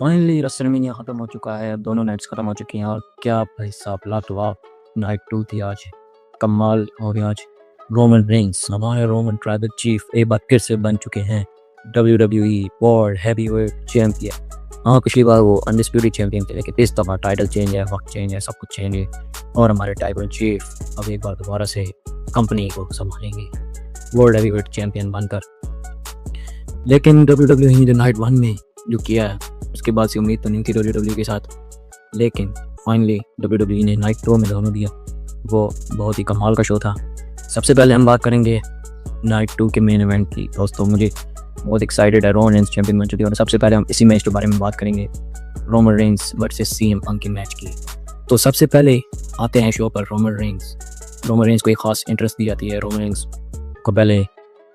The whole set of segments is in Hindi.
फाइनली रेसलमेनिया ख़त्म हो चुका है। दोनों नाइट्स ख़त्म हो चुकी हैं और क्या भाई साहब लाजवाब नाइट 2 थी आज। कमाल हो गया आज। रोमन रेंस हमारे रोमन ट्राइबल चीफ एक बार फिर से बन चुके हैं WWE वर्ल्ड हैवीवेट चैंपियन। हाँ, पिछली बार वो अनडिस्प्यूटेड चैंपियन थे, लेकिन इस दफ़ा टाइटल चेंज है, वक्त चेंज है, सब कुछ चेंज है और हमारे ट्राइबल चीफ अब एक बार दोबारा से कंपनी को संभालेंगे वर्ल्ड हैवीवेट चैंपियन बनकर। लेकिन WWE ने नाइट 1 में जो किया है उसके बाद से उम्मीद तो नहीं थी WWE के साथ, लेकिन फाइनली WWE ने नाइट 2 में दोनों दिया। वो बहुत ही कमाल का शो था। सबसे पहले हम बात करेंगे नाइट 2 के मेन इवेंट की। दोस्तों मुझे बहुत एक्साइटेड है, रोमन रेंस चैंपियन बन चुके हैं और सबसे पहले हम इसी मैच के बारे में बात करेंगे, रोमन रेंस वर्सेस CM पंक के मैच की। तो सबसे पहले आते हैं शो पर रोमन रेंस को एक ख़ास इंटरेस्ट दी जाती है। रोमन रेंस को पहले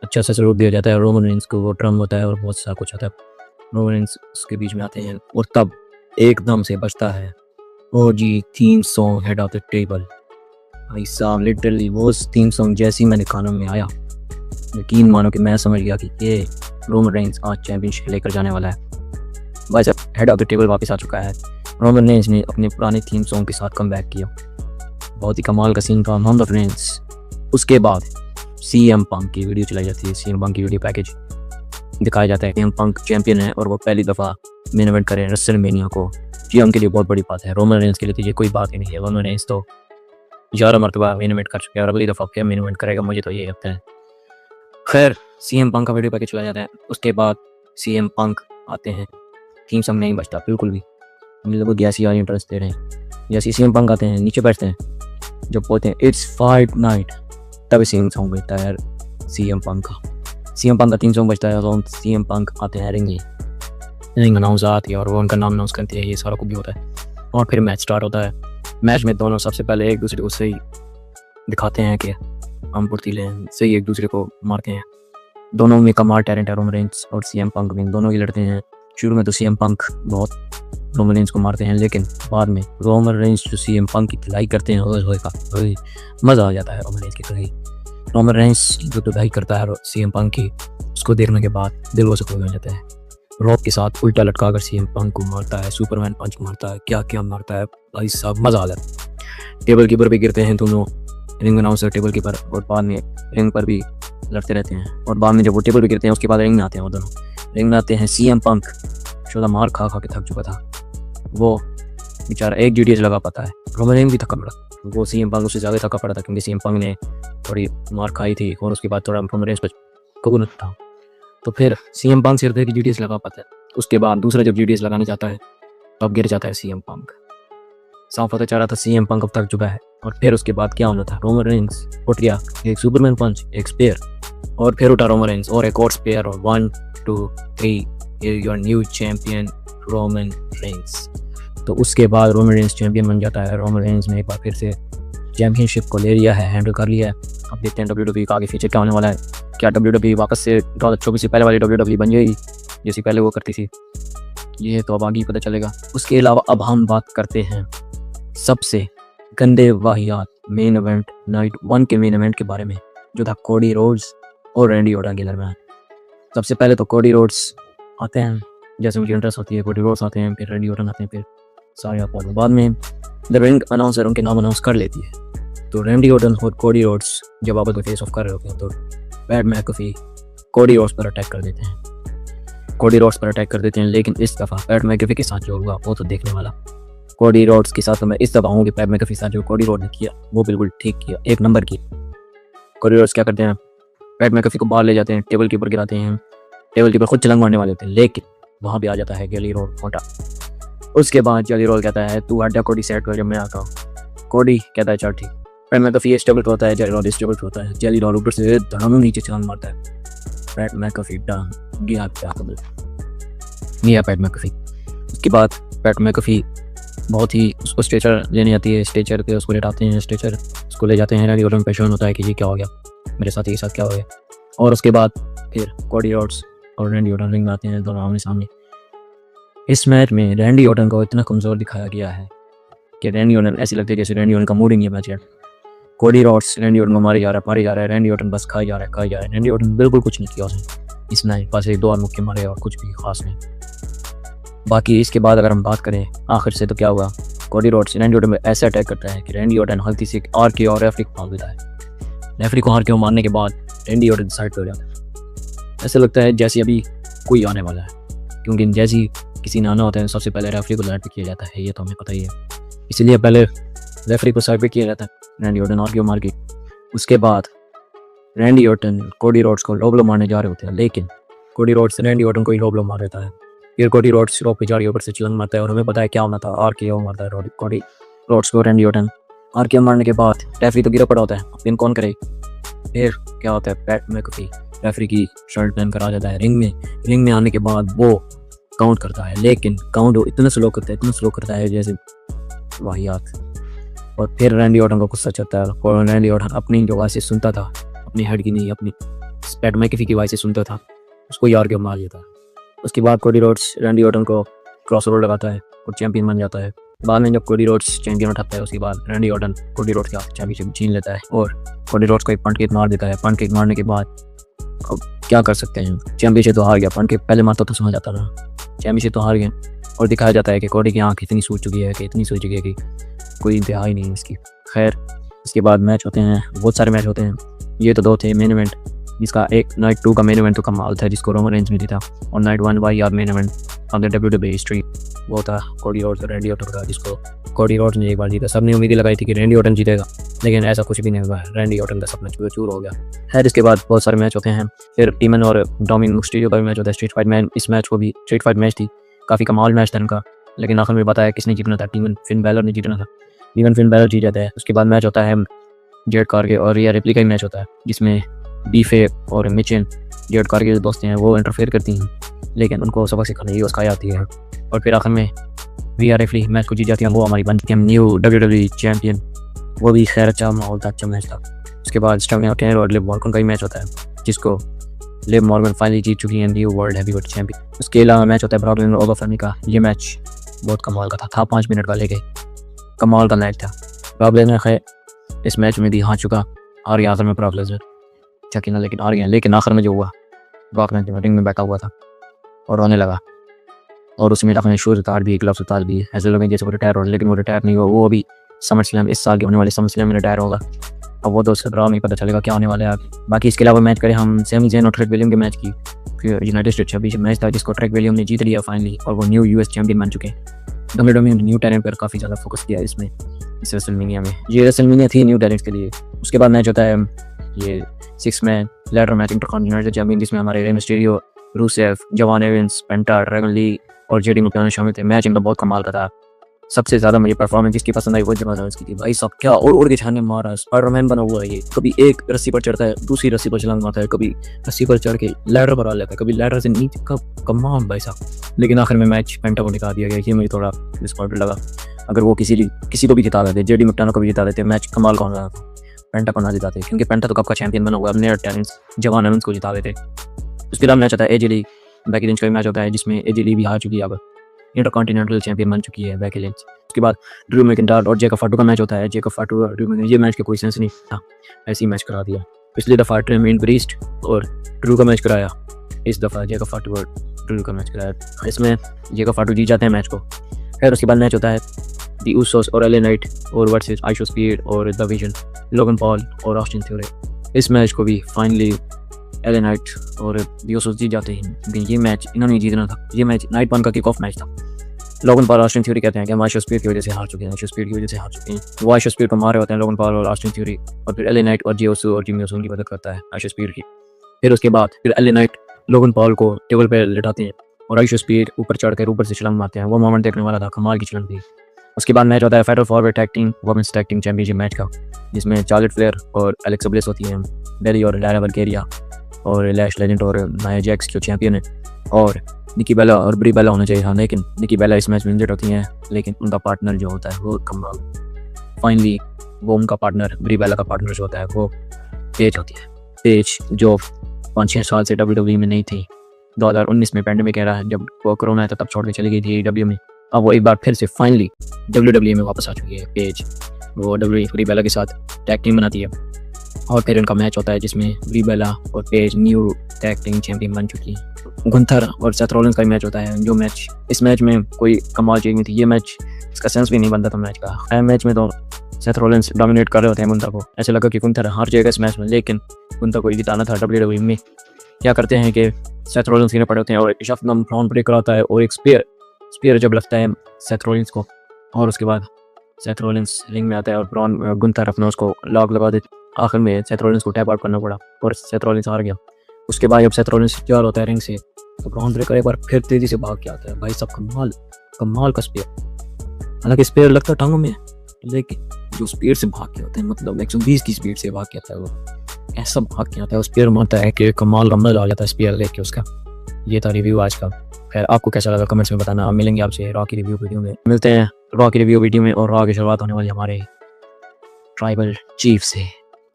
अच्छा सा सलूट दिया जाता है। रोमन रेंस को वो ड्रम होता है और बहुत सा कुछ होता है। रोमन रेंस उसके बीच में आते हैं और तब एकदम से बजता है OG theme song head of the table. भाई साहब लिटरली वो थीम सॉन्ग जैसे ही मैंने कानों में आया, यकीन मानो कि मैं समझ गया कि ये रोमन रेंस आज चैंपियनशिप लेकर जाने वाला है। भाई साहब हेड ऑफ द टेबल वापस आ चुका है। रोमन रेंस ने अपने पुराने थीम सॉन्ग के साथ कम बैक किया। बहुत ही कमाल का सीन था रोमन रेंस। उसके बाद CM पंक की वीडियो चलाई जाती है। CM पंक की वीडियो पैकेज दिखाया जाता है। CM पंक चैंपियन है और वो पहली दफ़ा मेन इवेंट करें रेसलमेनिया को। ये उनके लिए बहुत बड़ी बात है। रोमन रेंस के लिए तो ये कोई बात ही नहीं है। रोमन रेंस तो 11 मरतबा मेन इवेंट कर चुके हैं और अगली दफ़ा क्या मेन इवेंट करेगा, मुझे तो ये लगता है। खैर CM पंक का वीडियो पैकेज चलाया जाता है। उसके बाद CM पंक आते हैं। थीम सॉन्ग नहीं बजता बिल्कुल भी, हम लोग गैसी और इंटरेस्ट दे रहे हैं। जैसे CM पंक आते हैं नीचे बैठते हैं, जब बोलते हैं इट्स फाइट नाइट तभी थीम सॉन्ग बजता है यार CM पंक का। CM पंक का थीम सॉन्ग बजता है और CM पंक आते हैं रिंग अनाउंस आती है और वो उनका नाम अनाउंस करती है। ये सारा कुछ भी होता है और फिर मैच स्टार्ट होता है। मैच में दोनों सबसे पहले एक दूसरे को सही दिखाते हैं कि हम फुर्तीले हैं, सही एक दूसरे को मारते हैं। दोनों में कमाल टैलेंट है। रोमन रेंस और CM पंक में दोनों ही लड़ते हैं। शुरू में तो CM पंक बहुत रोमन रेंस को मारते हैं, लेकिन बाद में रोमन रेंस जो CM पंक की धुलाई करते हैं मज़ा आ जाता है। रोमन रेंस की धुलाई, रोमन रेंस जो धुलाई करता है CM पंक की, उसको देखने के बाद दिल वो सुकून हो जाता है। रॉक के साथ उल्टा लटका कर CM पंक को मारता है, सुपरमैन पंच मारता है, क्या क्या मारता है भाई साहब, मज़ा आ जाता है। टेबल कीपर पे गिरते हैं दोनों, रिंग अनाउंसर टेबल कीपर, और बाद में रिंग पर भी लड़ते रहते हैं। और बाद में जब वो टेबल पे गिरते हैं उसके बाद रिंग में आते हैं। वो दोनों रिंग में आते हैं। CM पंक शोधा मार खा के थक चुका था, वो बेचारा एक GTS लगा पाता है। रोमन रेंस भी थका पड़ा, वो CM पंक उससे ज़्यादा थका पड़ा था क्योंकि CM पंक ने थोड़ी मार खाई थी और उसके बाद थोड़ा रोमन रेंस पर कबूनत था, तो फिर CM पंक सिर कि GTS लगा पाता है। उसके बाद दूसरा जब GTS लगाने जाता है तब गिर जाता है CM पंक। साफ पता चला था CM पंक अब थक चुका है। और फिर उसके बाद क्या होना था, रोमन रेंस उठ गया, एक सुपरमैन पंच, एक स्पेयर, और फिर उठा रोमन रेंस और एक और स्पेयर, और 1 2 3 your new champion Roman Reigns. तो उसके बाद रोमन रेंस चैंपियन बन जाता है। रोमन रेंस ने एक बार फिर से चैंपियनशिप को ले लिया है, हैंडल कर लिया है। अब देखते हैं WWE का आगे फ्यूचर क्या होने वाला है। क्या WWE वापस से 2024 से पहले वाली WWE बन जाएगी जैसी पहले वो करती थी, ये तो अब आगे ही पता चलेगा। उसके अलावा अब हम बात करते हैं सबसे गंदे वाहियात मेन इवेंट नाइट 1 के मेन इवेंट के बारे में, जो था कोडी रोड्स और रैंडी ऑर्टन के दरमियान। सबसे पहले तो कोडी रोड्स आते हैं, जैसे मुझे इंटरेस्ट होती है कोडी रोड्स आते हैं, फिर रैंडी ऑर्टन आते हैं, फिर सारे आते हैं। बाद में द रिंग अनाउंसर उनके नाम अनाउंस कर लेती है। तो रैंडी ऑर्टन और कोडी रोड्स जब आपस में फेस ऑफ कर रहे होते हैं तो पैट मैकअफी कोडी रोड्स पर अटैक कर देते हैं। लेकिन इस दफ़ा पैट मैकअफी के साथ जो हुआ वो तो देखने वाला। कोडी रोड्स के साथ तो मैं इस दफ़ा हूँ कि पैट मैकअफी के साथ जो कोडी रोड ने किया वो बिल्कुल ठीक किया, एक नंबर की। कोडी रोड्स क्या करते हैं, पैट मैकअफी को बाहर ले जाते हैं, टेबल कीपर गिराते हैं, टेबल कीपर खुद छलांग मारने वाले होते हैं, लेकिन वहाँ भी आ जाता है जेली रोल मोटा। उसके बाद जेली रोल कहता है तू हट जा कोडी, सेट कर जब मैं आता हूँ। कोडी कहता है चल ठीक। पैट मैकअफी इस टेबल पर होता है, जेली रोल इस टेबल पर होता है। जेली रोल ऊपर से धड़ाम नीचे छलांग मारता है। पैट मैकअफी डाउन गया पैट मैकअफी। उसके बाद पैट मैकअफी बहुत ही उसको स्ट्रेचर लेने आती है, स्ट्रेचर पे उसको लेटाते हैं, स्ट्रेचर उसको ले जाते हैं। रैंडी ऑर्टन पेशेंट होता है कि ये क्या हो गया मेरे साथ, ये साथ क्या हो गया। और उसके बाद फिर कोडी रोड्स और रैंडी ऑर्टन रिंग में आते हैं दोनों आमने सामने। इस मैच में रैंडी ऑर्टन को इतना कमज़ोर दिखाया गया है कि रैंडी ऑर्टन ऐसे लगते हैं जैसे रैंडी ऑर्टन का मूड ही नहीं है match. Cody Rhodes Randy Orton को मारे जा रहा है, रैंडी ऑर्टन बस खाई जा रहा है। रैंडी ऑर्टन बिल्कुल कुछ नहीं किया उसने, इसने पास एक 2 और मुक्के मारे और कुछ भी खास नहीं। बाकी इसके बाद अगर हम बात करें आखिर से तो क्या हुआ, कोडी रोड्स रैंडी ऑर्टन में ऐसा अटैक करता है कि रैंडी ऑर्टन हल्की सी आर के और रेफरी को मार देता है। रेफरी को आर के मारने के बाद रैंडी ऑर्टन साइड पे हो जाता है। ऐसा लगता है जैसे अभी कोई आने वाला है, क्योंकि जैसे ही किसी ने आना होता है सबसे पहले रेफरी को साइड पे किया जाता है, ये तो हमें पता ही है। इसलिए पहले रेफरी को साइड पे किया जाता है रैंडी ऑर्टन आर के मार के। उसके बाद रैंडी ऑर्टन कोडी रोड्स को लो ब्लो मारने जा रहे होते हैं, लेकिन कोडी रोड्स रैंडी ऑर्टन को ही लो ब्लो मार देता है। फिर कोडी रोड्स रोप पे जा रही ऊपर से चिलंग मारता है और हमें पता है क्या होना था, आर के ओ मारता है कोडी रोड्स को रैंडी ऑर्टन। आर के मारने के बाद रेफरी तो गिरा पड़ा होता है, पिन कौन करे। फिर क्या होता है, पैट मैकफी रेफरी की शर्ट पहन कर आ जाता है रिंग में आने के बाद वो काउंट करता है, लेकिन काउंट वो इतना स्लो करता है जैसे वाहियात। और फिर रैंडी ऑर्टन को गुस्सा चढ़ता है और रैंडी ऑर्टन अपनी जो आवाज़ सुनता था, अपनी हेड की नहीं अपनी पैट मैकफी की आवाज़ सुनता था, उसको यार के मार देता है। उसके बाद कोडी रोड्स रैंडी ऑर्टन को क्रॉस ओवर लगाता है और चैंपियन बन जाता है। बाद में जब कोडी रोड्स चैंपियन उठाता है उसके बाद रैंडी ऑर्टन कोडी रोड्स का चैंपियनशिप छीन लेता है और कोडी रोड्स को एक पंट किक मार देता है। पंट किक मारने के बाद अब क्या कर सकते हैं, चैंपियनशिप तो हार गया। पंट किक पहले मारता तो समझ आता था, चैंपियनशिप तो हार गए। और दिखाया जाता है कि कोडी की आँख इतनी सूज चुकी है कि कोई इंतहा ही नहीं है इसकी। खैर इसके बाद मैच होते हैं, बहुत सारे मैच होते हैं। ये तो दो थे मेन इवेंट, जिसका एक नाइट 2 का मेन इवेंट तो कमाल था जिसको रोमन रेंज में जीता, और night 1 why are main event on the WWE history वो था कोडी रोड्स और रैंडी ऑर्टन का, जिसको कोडी रोड्स ने एक बार जीता। सबने उम्मीद लगाई थी कि रैंडी ऑर्टन जीतेगा, लेकिन ऐसा कुछ भी नहीं हुआ, रैंडी ऑर्टन का सपना चूर हो गया। खैर इसके बाद बहुत सारे मैच होते हैं। फिर टीमन और डोमिनिक मिस्टीरियो का भी मैच होता है, स्ट्रीट फाइट मैन। इस मैच को भी स्ट्रीट फाइट मैच थी, काफ़ी कमाल मैच था इनका, लेकिन आखिर में बताया किसने जीतना था, टीमन फिन बैलर ने जीतना था। टीमन फिन बैलर जीत जाता है। उसके बाद मैच होता है जेड कार्गे और रिया रिप्ली का ही मैच होता है, जिसमें बीफे और मिचन जेड कार्गे जो दोस्त हैं वो इंटरफेयर करती हैं, लेकिन उनको सबक सिखाने की उसका आती है। और फिर आखिर में रिया रिप्ली मैच को जीत जाती है, वो हमारी बनती है न्यू WWE चैम्पियन। वो भी खैर अच्छा माहौल था, अच्छा मैच था। उसके बाद स्टेफनी टेलर और लिव मॉर्गन का ही मैच होता है, जिसको लिव मॉर्गन फाइनली जीत चुकी है न्यू वर्ल्ड हैवीवेट चैंपियन। उसके अलावा मैच होता है ब्रॉक लेसनर और ऑलो फैमिली का। ये मैच बहुत कमाल का था 5 मिनट का, लेके कमाल का मैच था। ब्रॉक लेसनर खैर इस मैच में भी हार चुका, हार गया आखिर में ब्रॉक लेसनर, अच्छा लेकिन हार गया। लेकिन आखिर में जो हुआ, ब्रॉक लेसनर रिंग में बैठा हुआ था और रोने लगा, और उसमें अपने शूज उतार भी, ग्लव्स उतार भी, ऐसे लगे जैसे वो रिटायर हो, लेकिन वो रिटायर नहीं हुआ। वो अभी समर स्लैम इस साल के होने वाले समर स्लैम में रिटायर होगा। अब वो दोस्त ड्रा नहीं पता चलेगा क्या होने वाला है आगे। बाकी इसके अलावा मैच करें हम सैमी ज़ेन और ट्रैक विलियम के मैच की। फिर यूनाइटेड स्टेट्स 26 मैच था जिसको ट्रैक विलियम ने जीत लिया फाइनली, और वो न्यू यूएस चैंपियन बन चुके हैं। WWE ने न्यू टैलेंट पर काफ़ी ज़्यादा फोकस किया इसमें, इस रेसलमेनिया में। ये रेसलमेनिया थी न्यू टैलेंट्स के लिए। उसके बाद मैच होता है ये 6 man ladder match intercontinental champion, जिसमें हमारे रे मिस्टीरियो, रूसेफ, जवान एवेंस, पेंटा, ड्रैगन ली और जेडी मुकान शामिल थे। मैच इनका बहुत कमाल का था। सबसे ज़्यादा मुझे परफॉर्मेंस जिसकी पसंद आई वो जवान की थी। भाई साहब क्या और के छाने मारा, स्पाइडरमैन बना हुआ है ये। कभी एक रस्सी पर चढ़ता है, दूसरी रस्सी पर छलांग मारता है, कभी रस्सी पर चढ़ के लैडर पर आ लेता है, कभी लैडर से नीचे का कमाल भाई साहब। लेकिन आखिर में मैच पेंटा को दिखा दिया गया, ये मुझे थोड़ा डिसअपॉइंटेड लगा। अगर वो किसी को भी जिता देते, जेडी मुक्टानो को भी जिता देते, मैच कमाल का होना था। पेंटा को ना जिताते, क्योंकि पेंटा तो कब का चैंपियन बना हुआ है, अपने टैलेंट्स जवान एवेंस को जिता देते। उसके बाद मैच आता है एजे ली बैकी लिंच का मैच होता है, जिसमें एजे ली भी हार चुकी है, अब इंटरकॉन्टिनेंटल चैंपियन बन चुकी है बैकी लिंच। उसके बाद ड्रू मैकिंटायर और जेकब फाटू का मैच होता है। जेकब फाटू और ड्रू मैकिंटायर, ये मैच का कोई सेंस नहीं था, ऐसे ही मैच करा दिया। पिछली दफ़ा ट्रेमेन ब्रीस्ट और ड्रू का मैच कराया, इस दफ़ा जेकब फाटू और ड्रू का मैच कराया। इसमें जेकब फाटू जीत जाते हैं मैच को। फिर उसके बाद मैच होता है दी उसोस और एले नाइट और वर्सेस आइशो स्पीड और द विजन, लोगन पॉल और ऑस्टिन थ्योरी। इस मैच को भी फाइनली एले नाइट और दी उसोस जीत जाते हैं, क्योंकि ये मैच इन्होंने जीतना था। ये मैच नाइट 1 का किक ऑफ मैच था। लोगन पॉल और ऑस्टिन थ्योरी कहते हैं कि हम आइशो स्पीड की वजह से हार चुके हैं, आइशो स्पीड की वजह से हार चुके हैं। वो आइशो स्पीड को मारे होते हैं लोगन पॉल और ऑस्टिन थ्योरी, और फिर एले नाइट और जियोसू और जिमी ओसो की मदद करता है आइशो स्पीड की। फिर उसके बाद फिर एले नाइट लोगन पॉल को टेबल पे लिटाते हैं और आइशो स्पीड ऊपर चढ़कर ऊपर से छलांग मारते हैं। वो मोमेंट देखने वाला था, कमाल की छलांग थी। उसके बाद मैच होता है fatal four way tag team women's tag team championship match का, जिसमें चार्लेट फ्लेयर और एलेक्सा ब्लिस होती हैं, बेली और लारा वल्गेरिया और लैश लेजेंड और नाया जैक्स जो चैंपियन है, और निकी बेला और ब्री बेला होना चाहिए। हाँ, लेकिन निकी बेला इस मैच में इंजर्ड होती हैं, लेकिन उनका पार्टनर जो होता है वो कमाल, फाइनली वो उनका पार्टनर ब्री बेला का पार्टनर जो होता है वो पेज होती है। पेज जो 5-6 साल से WWE में नहीं थी, 2019 में पेंडेमिक era है, जब वो कोरोना था तब छोड़ के चली गई थी AEW में। अब वो एक बार फिर से फाइनली WWE में वापस आ चुकी है पेज। वो WWE ब्री बेला के साथ टैग टीम बनाती है, और फिर उनका मैच होता है जिसमें ब्री बेला और page new tag team champion बन चुकी है। गुंथर और सेथ रॉलिंस का मैच होता है, जो मैच इस मैच में कोई कमाल चीज नहीं थी। ये मैच इसका सेंस भी नहीं बनता था मैच का। मैच में तो सेथ रॉलिंस डोमिनेट कर रहे होते हैं गुंथर को, ऐसे लगा कि गुंथर हार जाएगा इस मैच में, लेकिन गुंथर को जिताना था। WWE में क्या करते हैं कि सेथ रॉलिंस गिरने पड़े होते हैं और शफनम फ्रॉन ब्रेकर आता है और एक स्पीयर जब लगता है सेथ रॉलिंस को, और उसके बाद सेथ रॉलिंस रिंग में आता है और ब्रॉन गुंथर अपना उसको लॉक लगा देते। आखिर में सेथ रॉलिंस को टैप आउट करना पड़ा और सेथ रॉलिंस हार गया। उसके बाद जब सेथ रॉलिंस तैयार होता है रिंग से, तो ब्रॉन ब्रेकर एक बार फिर तेजी से भाग के आता है। भाई साहब कमाल का स्पीयर, हालांकि स्पीयर लगता है टांगों में, लेकिन जो स्पीड से भाग के आता है, मतलब 120 की स्पीड से भाग के आता है, वो ऐसा भाग के आता है। स्पीयर मारता है कि कमाल का मजा आ जाता है स्पीयर देख के उसका। ये था रिव्यू आज का। खैर आपको कैसा लगा कमेंट्स में बताना। अब मिलेंगे आपसे रॉ की रिव्यू वीडियो में, मिलते हैं रॉ की रिव्यू वीडियो में। और रॉ की शुरुआत होने वाली हमारे ट्राइबल चीफ से।